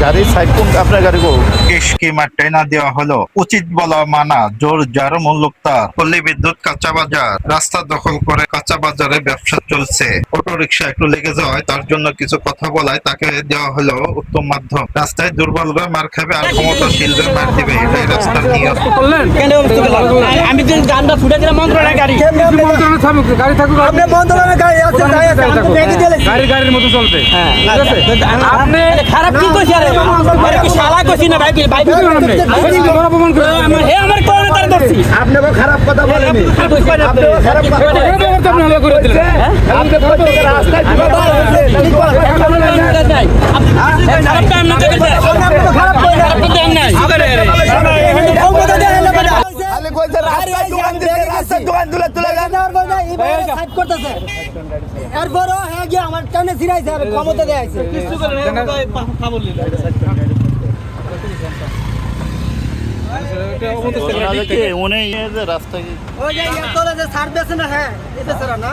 গাড়ি সাইড কোন আপনার গাড়ি গো স্কিম না দেওয়া হলো উচিত বলা মানা জোর যার মূল্যতা পল্লী বিদ্যুৎ কাঁচা বাজার রাস্তা দখল করে কাঁচা বাজারে ব্যবসা চলছে। অটো রিক্সা একটু লেগে যাওয়ায় তার জন্য কিছু কথা বলায় তাকে দেওয়া হলো উত্তম মাধ্যম। রাস্তায় দুর্বলরা মার খাবে আর ক্ষমতাশীলরা মার দিবে, এটাই রাস্তার নিয়ম। আমি যে গানটা ছুটে দিলাম মন্ত্রণালয় গাড়ি গাড়ি থাকুক, আপনি মন্ত্রণালয় গাড়ি আছে তাই আছে আমি তো দেখে দিয়েছি গাড়ি গাড়ির মতো চলবে। হ্যাঁ ঠিক আছে, আপনি খারাপ কি কইছি আরে আরে কি শালা কইছি না ভাই ভাই অপমান করে আমার হে আমার কোন তার ধরছি আপনাকে খারাপ কথা বলেনি, আপনি খারাপ কথা আপনি হলো করে দিলেন। আপনি প্রত্যেক রাস্তায় নাই খারাপ কাম না করে খারাপ কাম নাই খালি কইছে রাস্তায় দোকান দিলে রাস্তায় দোকান তুলে তুলে সাইড করতেছে এরপরও হ্যাঁ গিয়ে আমার টানে ছিড়াইছে আর ক্ষমতা দেয়াইছে কিছু করে খাবল নিল উনি যে রাস্তায় ওই যে তোরা যে সার্ভিস আছে না হ্যাঁ এটা ছাড়া না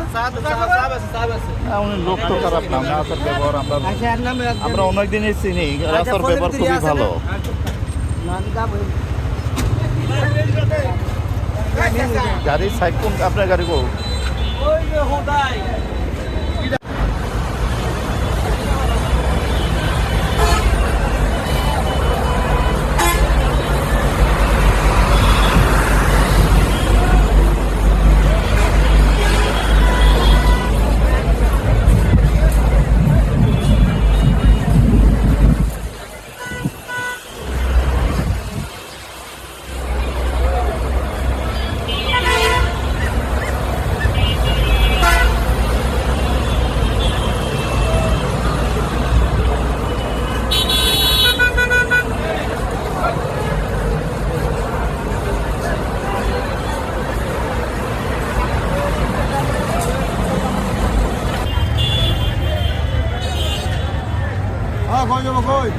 উনি লোক তো খারাপ না, রাস্তার ব্যবহার আমরা অনেক দিনই চিনি, রাস্তার ব্যবহার খুবই ভালো। গাড়ি সাইড কোন আপনার গাড়ি গো ওই যে হোদাই কই যাবো কই